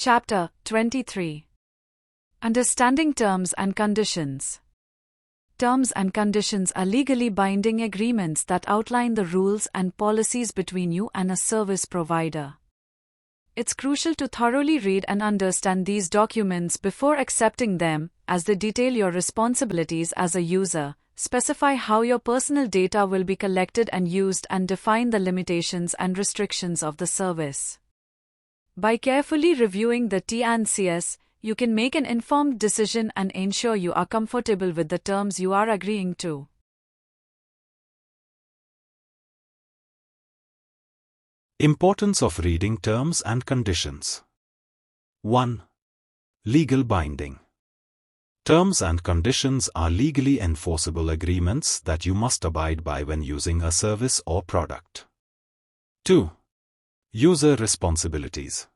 Chapter 23. Understanding Terms and Conditions. Terms and conditions are legally binding agreements that outline the rules and policies between you and a service provider. It's crucial to thoroughly read and understand these documents before accepting them, as they detail your responsibilities as a user, specify how your personal data will be collected and used, and define the limitations and restrictions of the service. By carefully reviewing the T&Cs, you can make an informed decision and ensure you are comfortable with the terms you are agreeing to. Importance of reading terms and conditions. 1. Legal binding. Terms and conditions are legally enforceable agreements that you must abide by when using a service or product. 2. User responsibilities.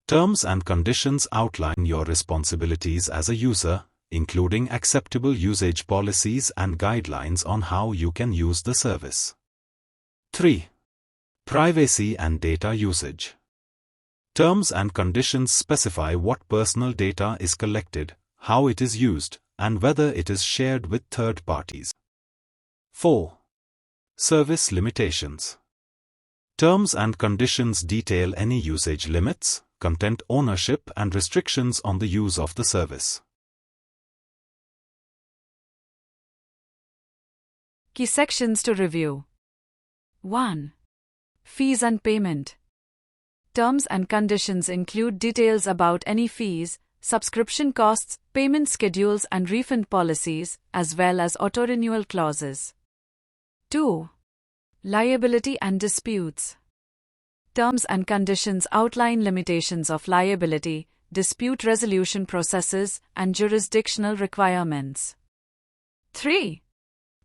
Terms and conditions outline your responsibilities as a user, including acceptable usage policies and guidelines on how you can use the service. 3. Privacy and data usage. Terms and conditions specify what personal data is collected, how it is used, and whether it is shared with third parties. 4. Service limitations. Terms and conditions detail any usage limits, content ownership, and restrictions on the use of the service. Key sections to review. 1. Fees and payment. Terms and conditions include details about any fees, subscription costs, payment schedules, and refund policies, as well as auto-renewal clauses. 2. Liability and disputes. Terms and conditions outline limitations of liability, dispute resolution processes, and jurisdictional requirements. 3.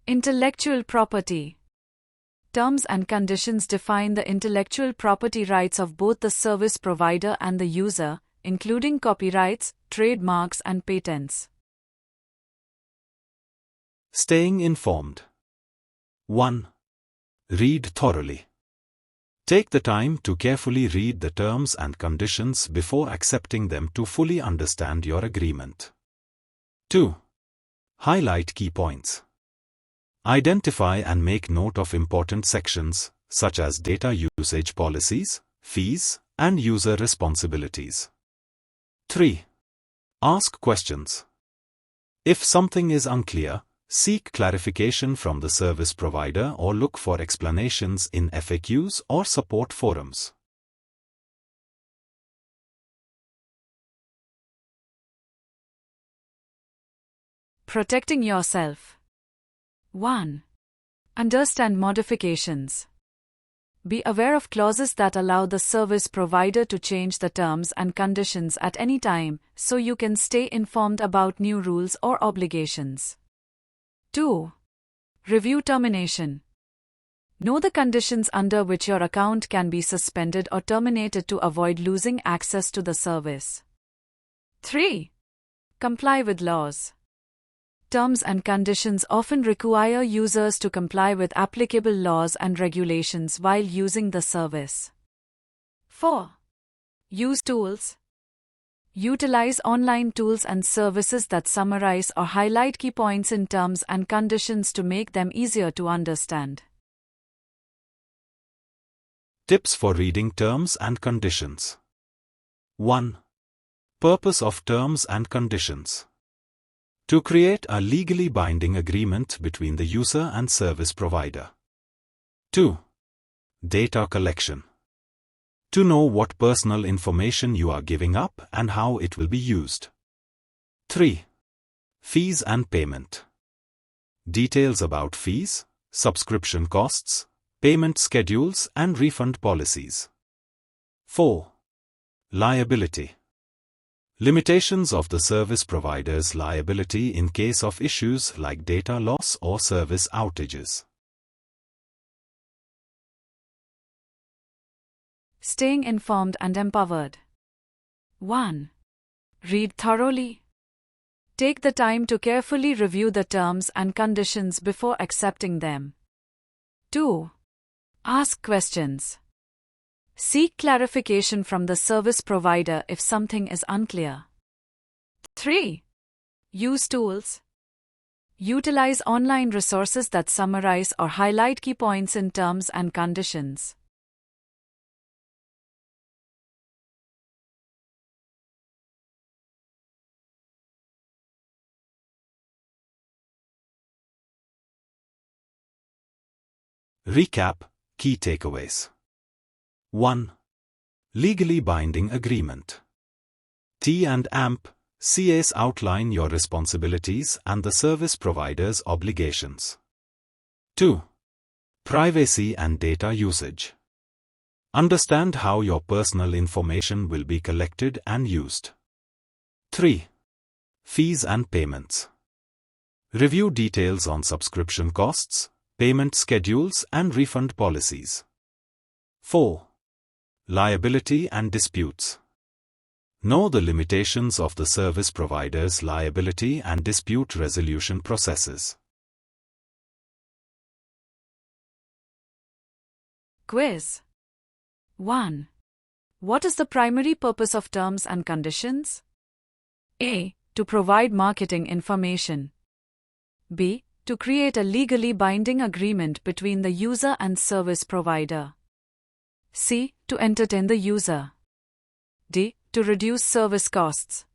Intellectual property. Terms and conditions define the intellectual property rights of both the service provider and the user, including copyrights, trademarks, and patents. Staying informed. 1. Read thoroughly. Take the time to carefully read the terms and conditions before accepting them to fully understand your agreement. 2. Highlight key points. Identify and make note of important sections, such as data usage policies, fees, and user responsibilities. 3. Ask questions. If something is unclear, seek clarification from the service provider or look for explanations in FAQs or support forums. Protecting yourself. 1. Understand modifications. Be aware of clauses that allow the service provider to change the terms and conditions at any time, so you can stay informed about new rules or obligations. 2. Review termination. Know the conditions under which your account can be suspended or terminated to avoid losing access to the service. 3. Comply with laws. Terms and conditions often require users to comply with applicable laws and regulations while using the service. 4. Use tools. Utilize online tools and services that summarize or highlight key points in terms and conditions to make them easier to understand. Tips for reading terms and conditions. 1. Purpose of terms and conditions. To create a legally binding agreement between the user and service provider. 2. Data collection. To know what personal information you are giving up and how it will be used. 3. Fees and payment. Details about fees, subscription costs, payment schedules, and refund policies. 4. Liability. Limitations of the service provider's liability in case of issues like data loss or service outages. Staying informed and empowered. 1. Read thoroughly. Take the time to carefully review the terms and conditions before accepting them. 2. Ask questions. Seek clarification from the service provider if something is unclear. 3. Use tools. Utilize online resources that summarize or highlight key points in terms and conditions. Recap key takeaways. 1. Legally binding agreement. T&AMP CAs outline your responsibilities and the service provider's obligations. 2. Privacy and data usage. Understand how your personal information will be collected and used. 3. Fees and payments. Review details on subscription costs, payment schedules and refund policies. 4. Liability and disputes. Know the limitations of the service provider's liability and dispute resolution processes. Quiz. 1. What is the primary purpose of terms and conditions? A. To provide marketing information. B. To create a legally binding agreement between the user and service provider. C. To entertain the user. D. To reduce service costs.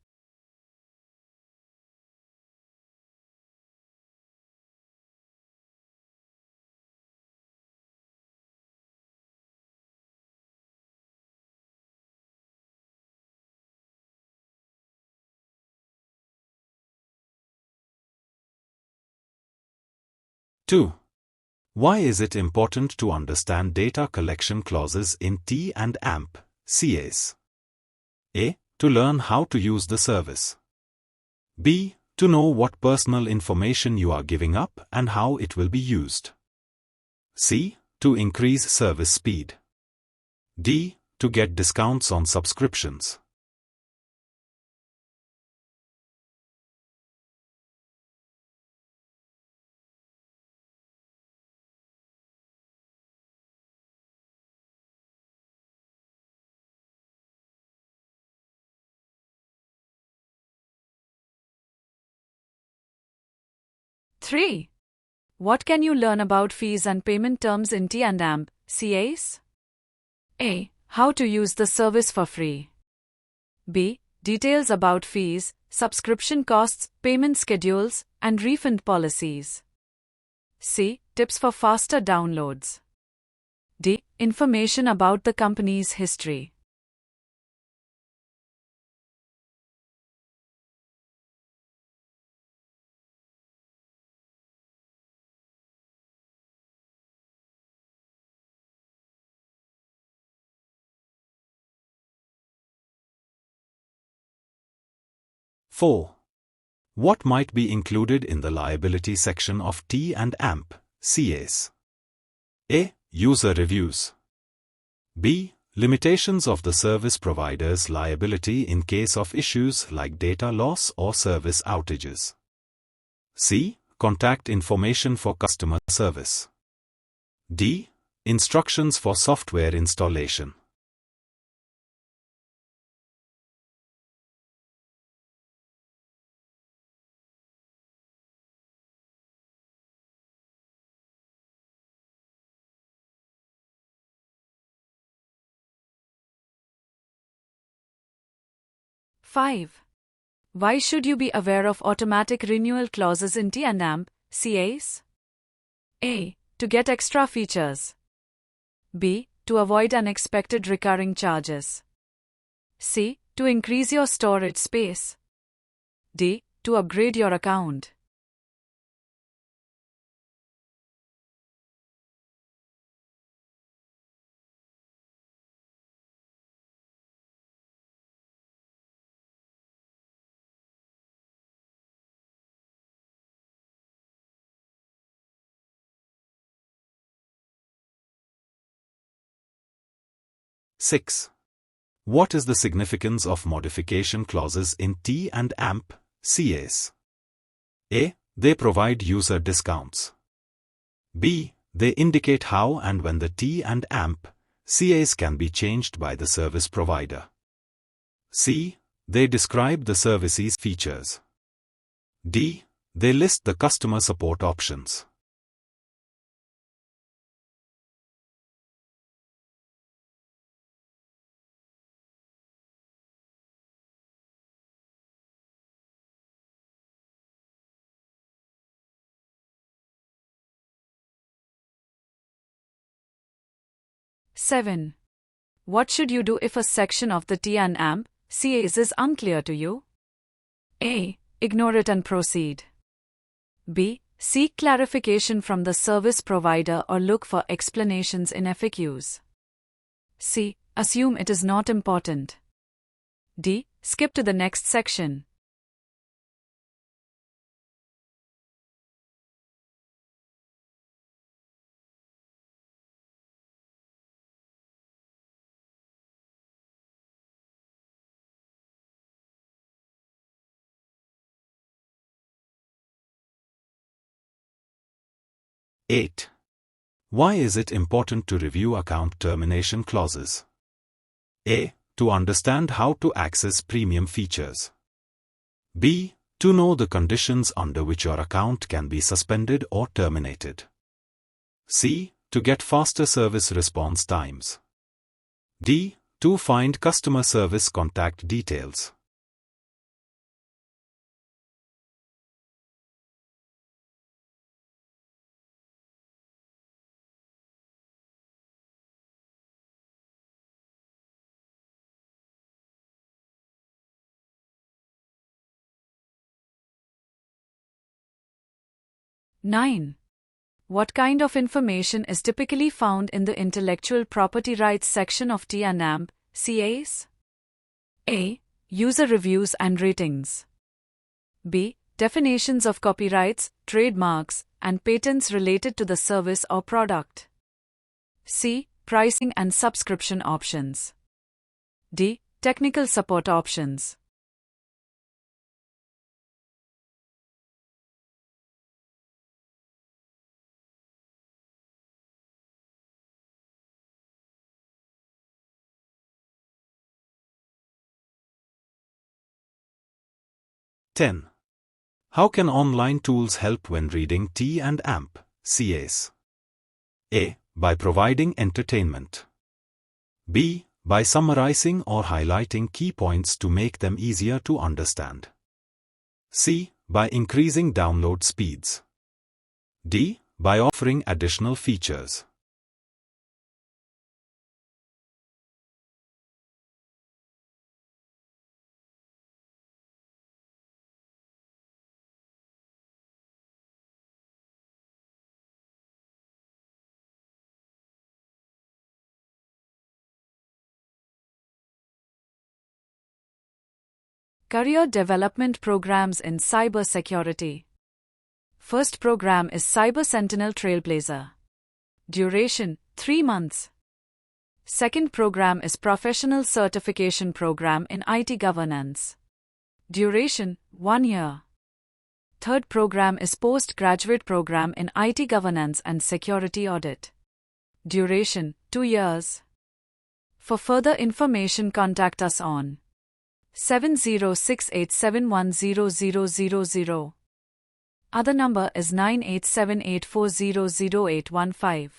Two. Why is it important to understand data collection clauses in T&AMP CAs? A. To learn how to use the service. B. To know what personal information you are giving up and how it will be used. C. To increase service speed. D. To get discounts on subscriptions. Three. What can you learn about fees and payment terms in T&AMP CAs? A. How to use the service for free. B. Details about fees, subscription costs, payment schedules, and refund policies. C. Tips for faster downloads. D. Information about the company's history. Four. What might be included in the liability section of T&AMP CAs? A. User reviews. B. Limitations of the service provider's liability in case of issues like data loss or service outages. C. Contact information for customer service. D. Instructions for software installation. Five. Why should you be aware of automatic renewal clauses in T&AMP CAs? A. To get extra features. B. To avoid unexpected recurring charges. C. To increase your storage space. D. To upgrade your account. Six. What is the significance of modification clauses in T&AMP CAs? A. They provide user discounts. B. They indicate how and when the T&AMP CAs can be changed by the service provider. C. They describe the service's features. D. They list the customer support options. Seven. What should you do if a section of the T&M CAs is unclear to you? A. Ignore it and proceed. B. Seek clarification from the service provider or look for explanations in FAQs. C. Assume it is not important. D. Skip to the next section. Eight. Why is it important to review account termination clauses? A. To understand how to access premium features. B. To know the conditions under which your account can be suspended or terminated. C. To get faster service response times. D. To find customer service contact details. Nine. What kind of information is typically found in the intellectual property rights section of T&M CAs? A. User reviews and ratings. B. Definitions of copyrights, trademarks, and patents related to the service or product. C. Pricing and subscription options. D. Technical support options. Ten. How can online tools help when reading T&M CAs? A. By providing entertainment. B. By summarizing or highlighting key points to make them easier to understand. C. By increasing download speeds. D. By offering additional features. Career development programs in cybersecurity. First program is Cyber Sentinel Trailblazer. Duration 3 months. Second program is Professional Certification Program in IT Governance. Duration 1 year. Third program is Postgraduate Program in IT Governance and Security Audit. Duration 2 years. For further information, contact us on 7068710000. Other number is 9878400815.